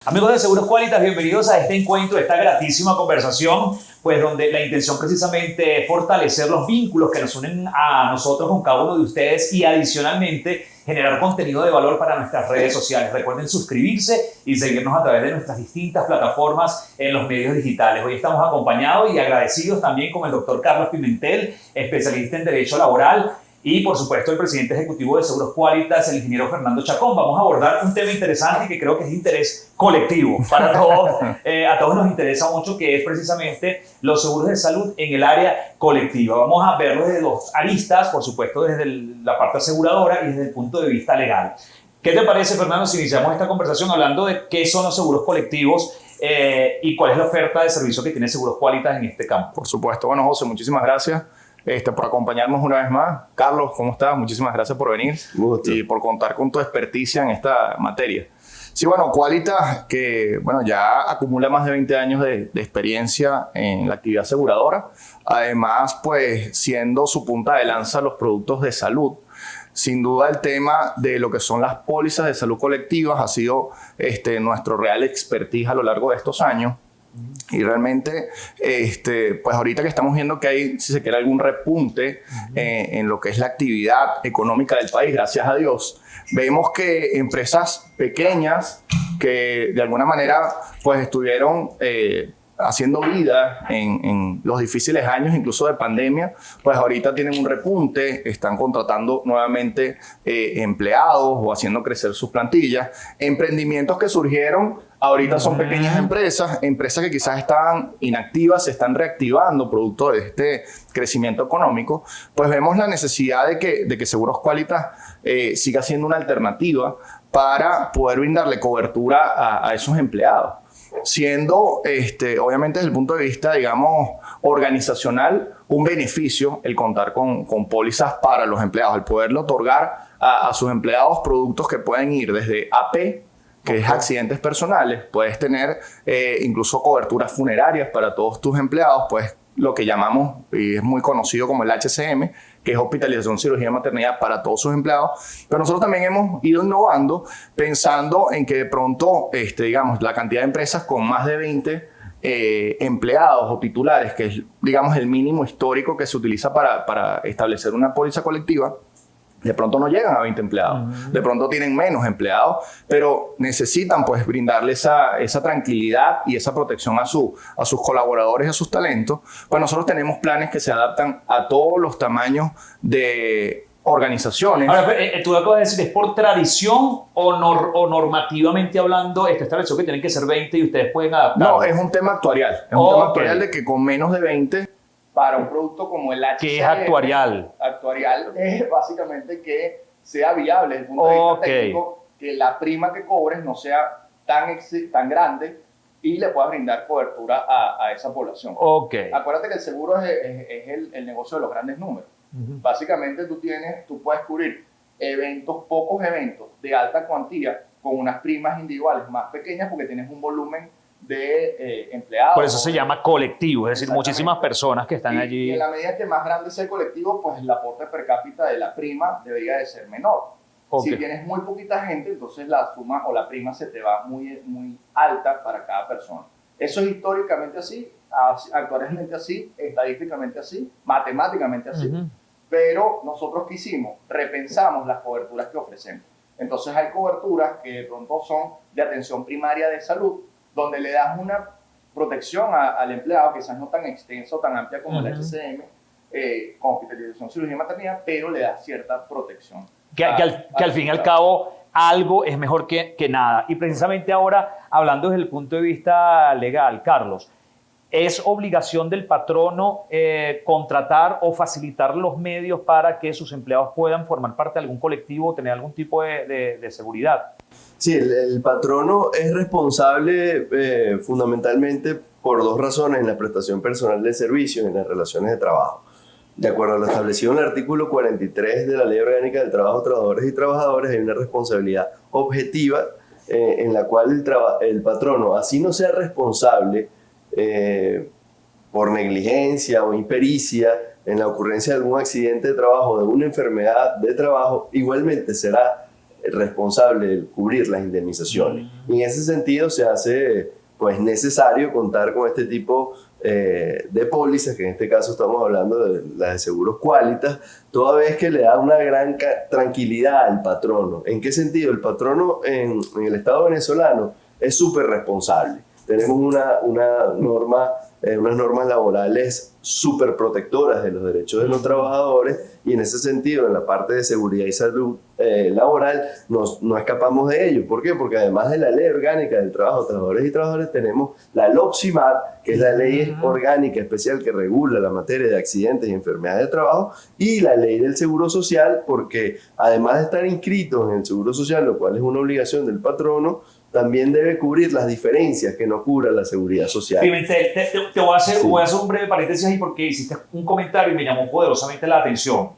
Amigos de Seguros Qualitas, bienvenidos a este encuentro, esta gratísima conversación, pues donde la intención precisamente es fortalecer los vínculos que nos unen a nosotros con cada uno de ustedes y adicionalmente generar contenido de valor para nuestras redes sociales. Recuerden suscribirse y seguirnos a través de nuestras distintas plataformas en los medios digitales. Hoy estamos acompañados y agradecidos también con el doctor Carlos Pimentel, especialista en Derecho Laboral, y por supuesto el presidente ejecutivo de Seguros Qualitas, el ingeniero Fernando Chacón. Vamos a abordar un tema interesante que creo que es de interés colectivo para todos. A todos nos interesa mucho, que es precisamente los seguros de salud en el área colectiva. Vamos a verlo desde dos aristas, por supuesto desde la parte aseguradora y desde el punto de vista legal. ¿Qué te parece, Fernando, si iniciamos esta conversación hablando de qué son los seguros colectivos y cuál es la oferta de servicio que tiene Seguros Qualitas en este campo? Por supuesto. Bueno, José, muchísimas gracias por acompañarnos una vez más. Carlos, ¿cómo estás? Muchísimas gracias por venir y por contar con tu experticia en esta materia. Sí, bueno, Qualitas, que bueno, ya acumula más de 20 años de experiencia en la actividad aseguradora, además, pues, siendo su punta de lanza los productos de salud. Sin duda el tema de lo que son las pólizas de salud colectivas ha sido nuestro real expertise a lo largo de estos años. Y realmente, pues ahorita que estamos viendo que hay, si se quiere, algún repunte en lo que es la actividad económica del país, gracias a Dios, vemos que empresas pequeñas que de alguna manera pues estuvieron haciendo vida en los difíciles años, incluso de pandemia, pues ahorita tienen un repunte, están contratando nuevamente empleados o haciendo crecer sus plantillas. Emprendimientos que surgieron ahorita son pequeñas empresas que quizás estaban inactivas, se están reactivando producto de este crecimiento económico. Pues vemos la necesidad de que Seguros Qualitas siga siendo una alternativa para poder brindarle cobertura a esos empleados, siendo, obviamente, desde el punto de vista, digamos, organizacional, un beneficio el contar con pólizas para los empleados, el poderle otorgar a sus empleados productos que pueden ir desde AP, que es accidentes personales, puedes tener incluso coberturas funerarias para todos tus empleados, pues lo que llamamos, y es muy conocido como el HCM, que es hospitalización, cirugía y maternidad para todos sus empleados. Pero nosotros también hemos ido innovando, pensando en que de pronto, digamos, la cantidad de empresas con más de 20 empleados o titulares, que es, digamos, el mínimo histórico que se utiliza para establecer una póliza colectiva, de pronto no llegan a 20 empleados, de pronto tienen menos empleados, pero necesitan pues brindarle esa tranquilidad y esa protección a sus colaboradores y a sus talentos. Pues nosotros tenemos planes que se adaptan a todos los tamaños de organizaciones. Ahora, tú acabas de decir, ¿es por tradición o normativamente hablando está establecido que tienen que ser 20 y ustedes pueden adaptar? No, es un tema actuarial. Es un tema actuarial de que con menos de 20, para un producto como el HCM, que es actuarial. Actuarial es básicamente que sea viable desde el punto de vista técnico, que la prima que cobres no sea tan grande y le puedas brindar cobertura a esa población. Acuérdate que el seguro es el negocio de los grandes números. Básicamente tú puedes cubrir pocos eventos de alta cuantía con unas primas individuales más pequeñas porque tienes un volumen de empleados. Por eso se llama colectivo, es decir, muchísimas personas que están allí. Y en la medida que más grande sea el colectivo, pues el aporte per cápita de la prima debería de ser menor. Si tienes muy poquita gente, entonces la suma o la prima se te va muy, muy alta para cada persona. Eso es históricamente así, actualmente así, estadísticamente así, matemáticamente así. Pero nosotros ¿qué hicimos? Repensamos las coberturas que ofrecemos. Entonces hay coberturas que de pronto son de atención primaria de salud, donde le das una protección al empleado, quizás no tan extensa o tan amplia como el HCM, con hospitalización, cirugía y maternidad, pero le das cierta protección. Que al fin y al cabo algo es mejor que nada. Y precisamente ahora, hablando desde el punto de vista legal, Carlos, ¿es obligación del patrono contratar o facilitar los medios para que sus empleados puedan formar parte de algún colectivo o tener algún tipo de seguridad? Sí, el patrono es responsable fundamentalmente por dos razones en la prestación personal de servicios en las relaciones de trabajo. De acuerdo a lo establecido en el artículo 43 de la Ley Orgánica del Trabajo, Trabajadores y Trabajadoras, hay una responsabilidad objetiva en la cual el patrono, así no sea responsable por negligencia o impericia en la ocurrencia de algún accidente de trabajo o de una enfermedad de trabajo, igualmente será responsable de cubrir las indemnizaciones. Y en ese sentido se hace pues necesario contar con este tipo de pólizas, que en este caso estamos hablando de las de seguros Qualitas, toda vez que le da una gran tranquilidad al patrono. ¿En qué sentido? El patrono en el Estado venezolano es súper responsable. Tenemos unas normas laborales súper protectoras de los derechos de los trabajadores, y en ese sentido, en la parte de seguridad y salud laboral, no escapamos de ello. ¿Por qué? Porque además de la Ley Orgánica del Trabajo, Trabajadores y Trabajadoras, tenemos la LOPSIMAT, que es la ley orgánica especial que regula la materia de accidentes y enfermedades de trabajo, y la ley del Seguro Social, porque además de estar inscritos en el Seguro Social, lo cual es una obligación del patrono, también debe cubrir las diferencias que no cubra la seguridad social. Pimentel, te voy a hacer un breve paréntesis ahí, porque hiciste un comentario y me llamó poderosamente la atención.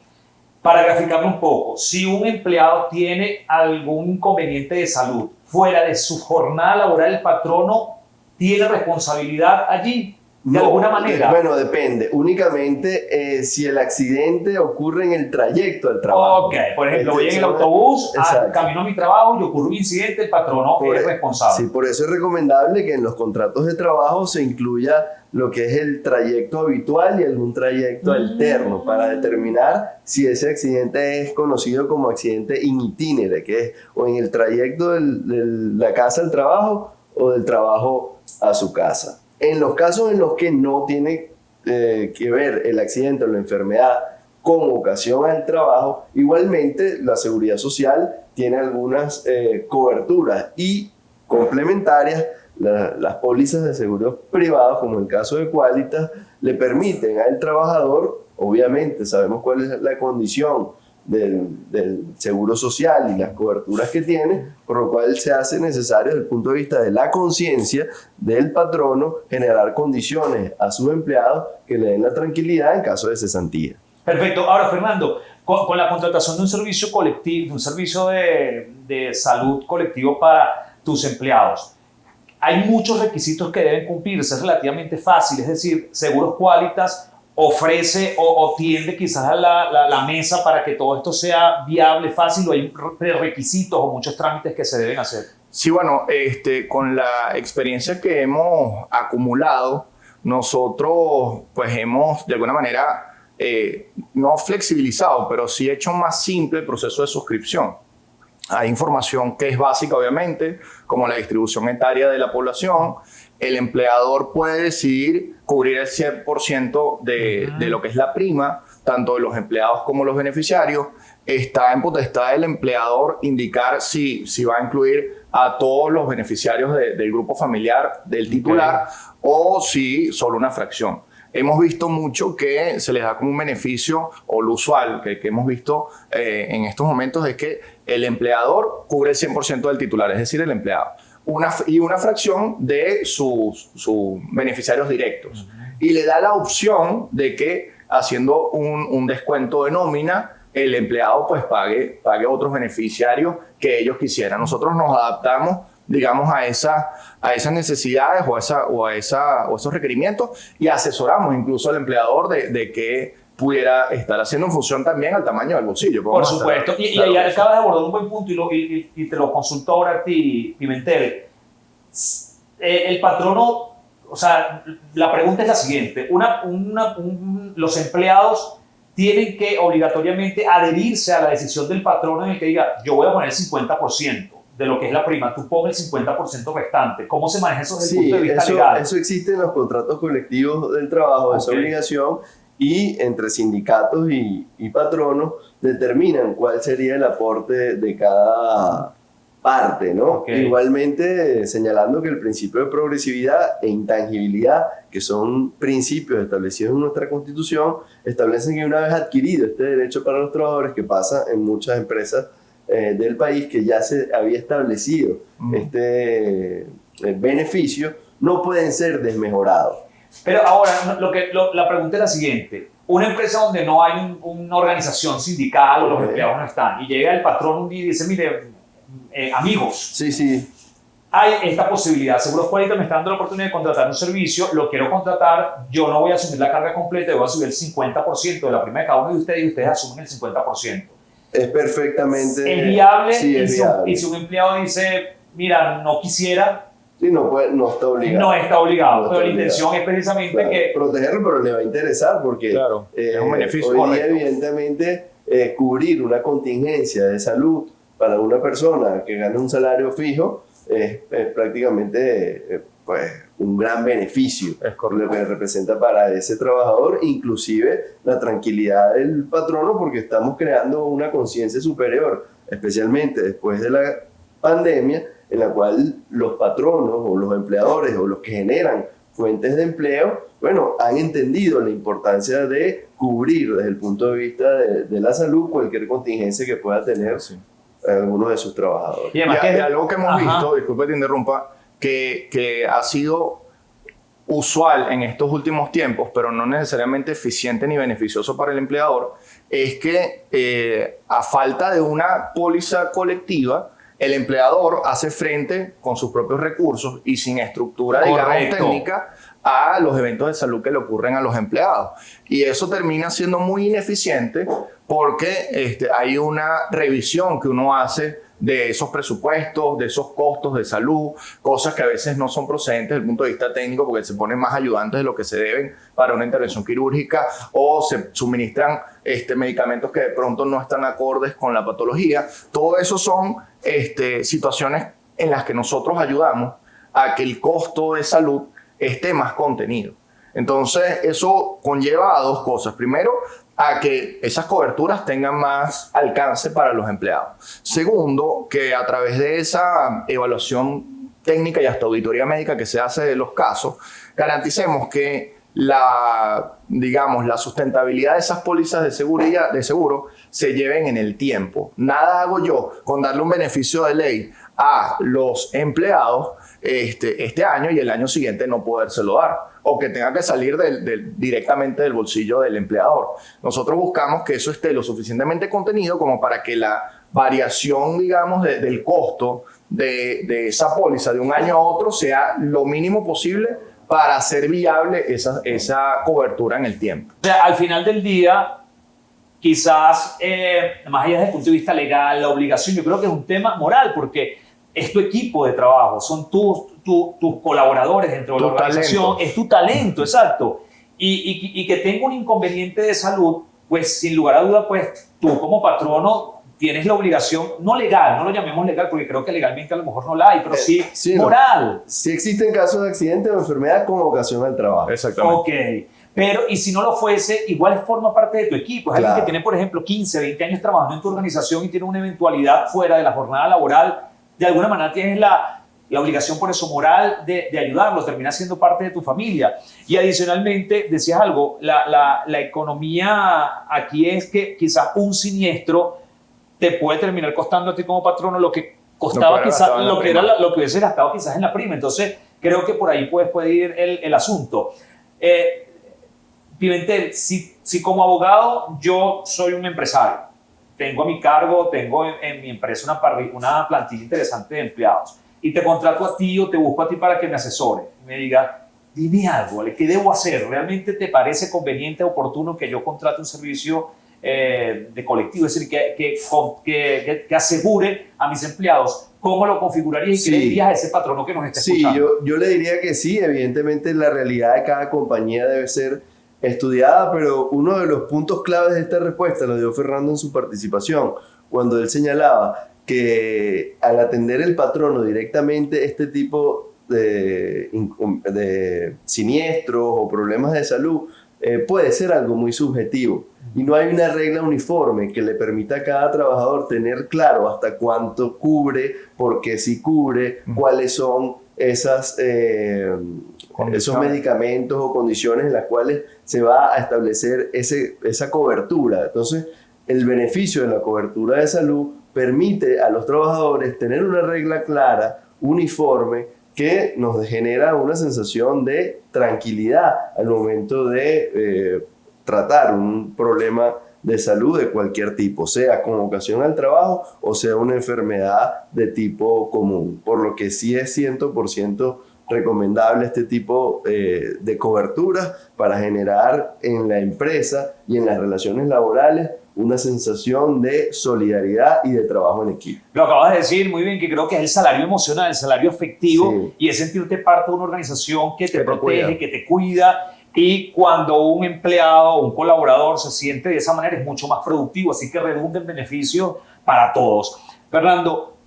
Para graficarlo un poco, si un empleado tiene algún inconveniente de salud fuera de su jornada laboral, el patrono tiene responsabilidad allí, de alguna manera. Bueno, depende. Únicamente si el accidente ocurre en el trayecto al trabajo. Ok, por ejemplo, voy en el autobús, camino a mi trabajo y ocurre un incidente, el patrono es responsable. Sí, por eso es recomendable que en los contratos de trabajo se incluya lo que es el trayecto habitual y algún trayecto alterno, para determinar si ese accidente es conocido como accidente in itinere, que es o en el trayecto de la casa al trabajo o del trabajo a su casa. En los casos en los que no tiene que ver el accidente o la enfermedad con ocasión al trabajo, igualmente la Seguridad Social tiene algunas coberturas y complementarias. Las pólizas de seguros privados, como en el caso de Qualitas, le permiten al trabajador, obviamente sabemos cuál es la condición del seguro social y las coberturas que tiene, por lo cual se hace necesario desde el punto de vista de la conciencia del patrono generar condiciones a sus empleados que le den la tranquilidad en caso de cesantía. Perfecto. Ahora, Fernando, con la contratación de un servicio colectivo, de un servicio de salud colectivo para tus empleados, hay muchos requisitos que deben cumplirse, es relativamente fácil, es decir, Seguros Qualitas ofrece o tiende quizás a la mesa para que todo esto sea viable, fácil, o hay requisitos o muchos trámites que se deben hacer. Sí, bueno, con la experiencia que hemos acumulado, nosotros pues hemos de alguna manera no flexibilizado, pero sí hecho más simple el proceso de suscripción. Hay información que es básica, obviamente, como la distribución etaria de la población. El empleador puede decidir cubrir el 100% de lo que es la prima, tanto de los empleados como los beneficiarios. Está en potestad del empleador indicar si va a incluir a todos los beneficiarios del grupo familiar del titular o si solo una fracción. Hemos visto mucho que se les da como un beneficio, o lo usual que hemos visto en estos momentos es que el empleador cubre el 100% del titular, es decir, el empleado, y una fracción de sus beneficiarios directos. Y le da la opción de que haciendo un descuento de nómina, el empleado pues pague otros beneficiarios que ellos quisieran. Nosotros nos adaptamos, digamos, a esas necesidades o a esos requerimientos, y asesoramos incluso al empleador de que pudiera estar haciendo en función también al tamaño del bolsillo. Por supuesto. Y ahí acabas de abordar un buen punto y te lo consulto ahora a ti, Pimentel. El patrono, o sea, la pregunta es la siguiente. Los empleados tienen que obligatoriamente adherirse a la decisión del patrono en el que diga, yo voy a poner el 50% de lo que es la prima, tú pones el 50% restante. ¿Cómo se maneja eso desde el punto de vista legal? Eso existe en los contratos colectivos del trabajo, esa obligación, y entre sindicatos y patronos determinan cuál sería el aporte de cada parte, ¿no? Igualmente señalando que el principio de progresividad e intangibilidad, que son principios establecidos en nuestra Constitución, establecen que una vez adquirido este derecho para los trabajadores, que pasa en muchas empresas del país, que ya se había establecido este beneficio, no pueden ser desmejorados. Pero ahora, la pregunta es la siguiente. Una empresa donde no hay una organización sindical o los empleados no están, y llega el patrón un día y dice, mire, amigos, sí, hay esta posibilidad, Seguros Qualitas me está dando la oportunidad de contratar un servicio, lo quiero contratar, yo no voy a asumir la carga completa, voy a subir el 50% de la prima de cada uno de ustedes y ustedes asumen el 50%. Es perfectamente... Es viable, Sí, es viable. y si un empleado dice, mira, no quisiera, Sí, no está obligado. no está obligado, No está pero la obligado. intención es precisamente Claro, que... protegerlo, pero le va a interesar porque Claro, es un beneficio. hoy día, Correcto. evidentemente, cubrir una contingencia de salud para una persona que gana un salario fijo es prácticamente pues, un gran beneficio. Es correcto. Lo que representa para ese trabajador, inclusive la tranquilidad del patrono, porque estamos creando una conciencia superior, especialmente después de la pandemia, en la cual los patronos o los empleadores o los que generan fuentes de empleo, bueno, han entendido la importancia de cubrir desde el punto de vista de la salud cualquier contingencia que pueda tener Sí. alguno de sus trabajadores. Y además Y que algo que hemos Ajá. visto, disculpe que te interrumpa, que ha sido usual en estos últimos tiempos, pero no necesariamente eficiente ni beneficioso para el empleador, es que a falta de una póliza colectiva, el empleador hace frente con sus propios recursos y sin estructura, digamos, Correcto. técnica a los eventos de salud que le ocurren a los empleados. Y eso termina siendo muy ineficiente porque hay una revisión que uno hace de esos presupuestos, de esos costos de salud, cosas que a veces no son procedentes desde el punto de vista técnico porque se ponen más ayudantes de lo que se deben para una intervención quirúrgica o se suministran medicamentos que de pronto no están acordes con la patología. Todo eso son situaciones en las que nosotros ayudamos a que el costo de salud esté más contenido. Entonces, eso conlleva a dos cosas. Primero, a que esas coberturas tengan más alcance para los empleados. Segundo, que a través de esa evaluación técnica y hasta auditoría médica que se hace de los casos, garanticemos que la sustentabilidad de esas pólizas de seguro se lleven en el tiempo. Nada hago yo con darle un beneficio de ley a los empleados este año y el año siguiente no podérselo dar, o que tenga que salir directamente del bolsillo del empleador. Nosotros buscamos que eso esté lo suficientemente contenido como para que la variación, digamos, del costo de esa póliza de un año a otro sea lo mínimo posible para hacer viable esa cobertura en el tiempo. O sea, al final del día, quizás, más allá desde el punto de vista legal, la obligación, yo creo que es un tema moral, porque es tu equipo de trabajo, son tus colaboradores dentro de la organización, talento. es tu talento, exacto. Y que tenga un inconveniente de salud, pues sin lugar a duda, pues tú como patrono tienes la obligación, no legal, no lo llamemos legal, porque creo que legalmente a lo mejor no la hay, pero sí, moral. Si existen casos de accidente o enfermedad con ocasión al trabajo. Exactamente. Ok, pero y si no lo fuese, igual forma parte de tu equipo. Es Claro. alguien que tiene, por ejemplo, 15, 20 años trabajando en tu organización y tiene una eventualidad fuera de la jornada laboral, de alguna manera tienes la obligación por eso moral de ayudarlos, termina siendo parte de tu familia. Y adicionalmente, decías algo, la economía aquí es que quizás un siniestro te puede terminar costando a ti como patrono lo que costaba quizás, lo que hubiese gastado quizás en la prima. Entonces, creo que por ahí puede ir el asunto. Pimentel, si como abogado yo soy un empresario, tengo a mi cargo, tengo en mi empresa una plantilla interesante de empleados y te contrato a ti o te busco a ti para que me asesore, me diga, dime algo, ¿vale? ¿Qué debo hacer? ¿Realmente te parece conveniente, oportuno que yo contrate un servicio de colectivo? Es decir, que asegure a mis empleados. ¿Cómo lo configurarías y qué le dirías a ese patrono que nos está escuchando? Sí, yo le diría que sí. Evidentemente la realidad de cada compañía debe ser estudiada, pero uno de los puntos claves de esta respuesta lo dio Fernando en su participación, cuando él señalaba que al atender el patrono directamente este tipo de siniestros o problemas de salud puede ser algo muy subjetivo y no hay una regla uniforme que le permita a cada trabajador tener claro hasta cuánto cubre, por qué sí cubre, cuáles son esos medicamentos o condiciones en las cuales se va a establecer esa cobertura. Entonces, el beneficio de la cobertura de salud permite a los trabajadores tener una regla clara, uniforme, que nos genera una sensación de tranquilidad al momento de tratar un problema de salud de cualquier tipo, sea con ocasión al trabajo o sea una enfermedad de tipo común, por lo que sí es 100% recomendable este tipo de coberturas para generar en la empresa y en las relaciones laborales una sensación de solidaridad y de trabajo en equipo. Lo acabas de decir muy bien, que creo que es el salario emocional, el salario afectivo, Sí. y es sentirte parte de una organización que te te protege, cuida. que te cuida. Y cuando un empleado o un colaborador se siente de esa manera es mucho más productivo, así que redunda en beneficio para todos. Fernando,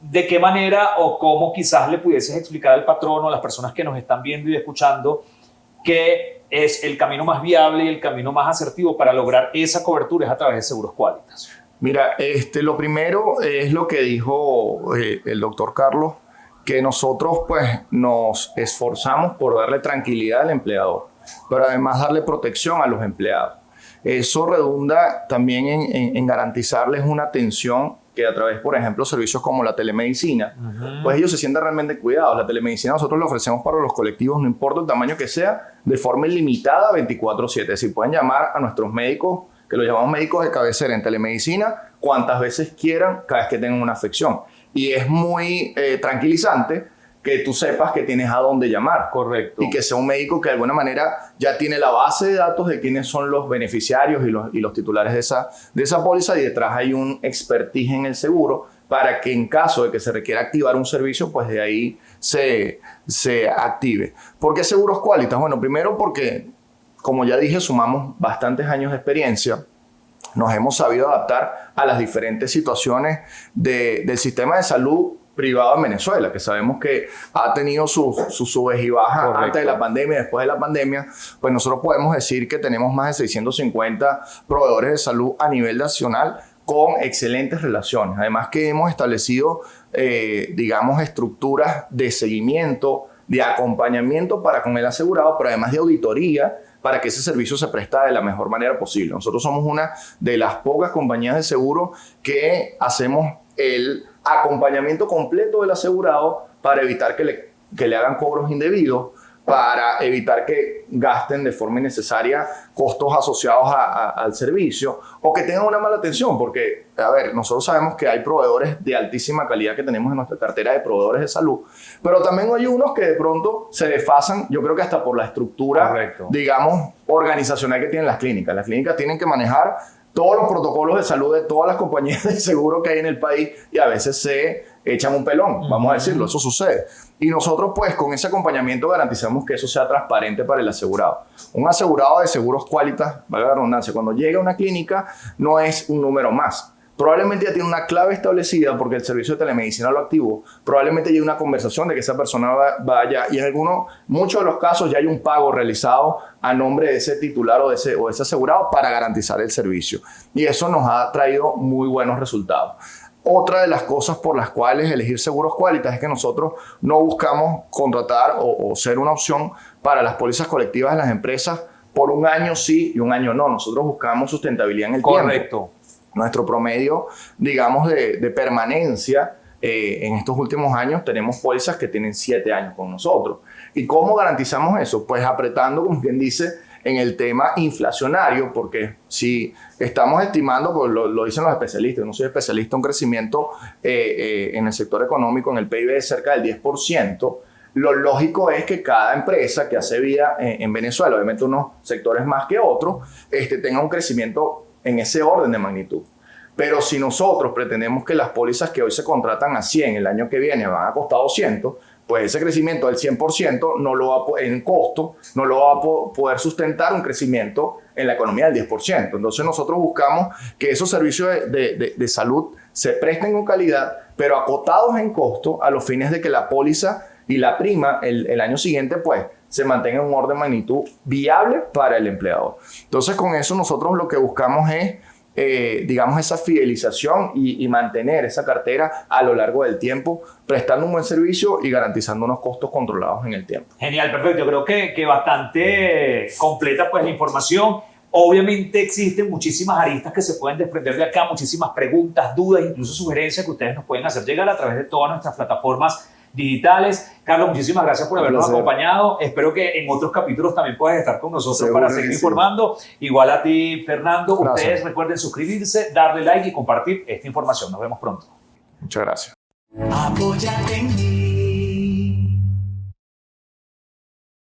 ¿de qué manera o cómo quizás le pudieses explicar al patrono, a las personas que nos están viendo y escuchando, qué es el camino más viable y el camino más asertivo para lograr esa cobertura es a través de Seguros Qualitas? Mira, lo primero es lo que dijo el doctor Carlos, que nosotros pues nos esforzamos por darle tranquilidad al empleador, pero además darle protección a los empleados. Eso redunda también en garantizarles una atención que a través, por ejemplo, servicios como la telemedicina, pues ellos se sienten realmente cuidados. La telemedicina nosotros la ofrecemos para los colectivos, no importa el tamaño que sea, de forma ilimitada 24/7. Es decir, pueden llamar a nuestros médicos, que los llamamos médicos de cabecera en telemedicina, cuantas veces quieran, cada vez que tengan una afección. Y es muy tranquilizante que tú sepas que tienes a dónde llamar. Correcto. Y que sea un médico que de alguna manera ya tiene la base de datos de quiénes son los beneficiarios y los titulares de esa póliza, y detrás hay un expertise en el seguro para que en caso de que se requiera activar un servicio, pues de ahí se active. ¿Por qué Seguros Qualitas? Bueno, primero porque, como ya dije, sumamos bastantes años de experiencia. Nos hemos sabido adaptar a las diferentes situaciones del sistema de salud privado en Venezuela, que sabemos que ha tenido sus subes y bajas. Correcto. Antes de la pandemia, después de la pandemia, pues nosotros podemos decir que tenemos más de 650 proveedores de salud a nivel nacional con excelentes relaciones. Además que hemos establecido, digamos, estructuras de seguimiento, de acompañamiento para con el asegurado, pero además de auditoría para que ese servicio se presta de la mejor manera posible. Nosotros somos una de las pocas compañías de seguro que hacemos el acompañamiento completo del asegurado para evitar que le hagan cobros indebidos, para evitar que gasten de forma innecesaria costos asociados al servicio o que tengan una mala atención, porque, a ver, nosotros sabemos que hay proveedores de altísima calidad que tenemos en nuestra cartera de proveedores de salud, pero también hay unos que de pronto se desfasan, yo creo que hasta por la estructura, Correcto, digamos, organizacional que tienen las clínicas. Las clínicas tienen que manejar todos los protocolos de salud de todas las compañías de seguro que hay en el país y a veces se echan un pelón, vamos a decirlo, eso sucede. Y nosotros pues con ese acompañamiento garantizamos que eso sea transparente para el asegurado. Un asegurado de Seguros Qualitas, valga la redundancia, cuando llega a una clínica no es un número más. Probablemente ya tiene una clave establecida porque el servicio de telemedicina lo activó. Probablemente ya hay una conversación de que esa persona vaya y en muchos de los casos ya hay un pago realizado a nombre de ese titular o de ese asegurado para garantizar el servicio. Y eso nos ha traído muy buenos resultados. Otra de las cosas por las cuales elegir Seguros Qualitas es que nosotros no buscamos contratar o ser una opción para las pólizas colectivas de las empresas por un año sí y un año no. Nosotros buscamos sustentabilidad en el tiempo. correcto. Nuestro promedio, digamos, de permanencia en estos últimos años, tenemos pólizas que tienen 7 años con nosotros. ¿Y cómo garantizamos eso? Pues apretando, como quien dice, en el tema inflacionario, porque si estamos estimando, pues lo dicen los especialistas, yo no soy especialista, un crecimiento en el sector económico, en el PIB de cerca del 10%, lo lógico es que cada empresa que hace vida en Venezuela, obviamente unos sectores más que otros, tenga un crecimiento en ese orden de magnitud. Pero si nosotros pretendemos que las pólizas que hoy se contratan a 100 el año que viene van a costar 200, pues ese crecimiento del 100% no lo va en costo, no lo va a poder sustentar un crecimiento en la economía del 10%. Entonces nosotros buscamos que esos servicios de salud se presten con calidad, pero acotados en costo a los fines de que la póliza y la prima el año siguiente pues se mantenga en un orden de magnitud viable para el empleador. Entonces con eso nosotros lo que buscamos es digamos, esa fidelización y mantener esa cartera a lo largo del tiempo, prestando un buen servicio y garantizando unos costos controlados en el tiempo. Genial, perfecto. Yo creo que bastante completa pues la información. Obviamente existen muchísimas aristas que se pueden desprender de acá, muchísimas preguntas, dudas, incluso sugerencias que ustedes nos pueden hacer llegar a través de todas nuestras plataformas digitales. Carlos, muchísimas gracias por habernos acompañado. Espero que en otros capítulos también puedas estar con nosotros para seguir informando. Igual a ti, Fernando. Gracias. Ustedes recuerden suscribirse, darle like y compartir esta información. Nos vemos pronto. Muchas gracias. Apóyate en mí.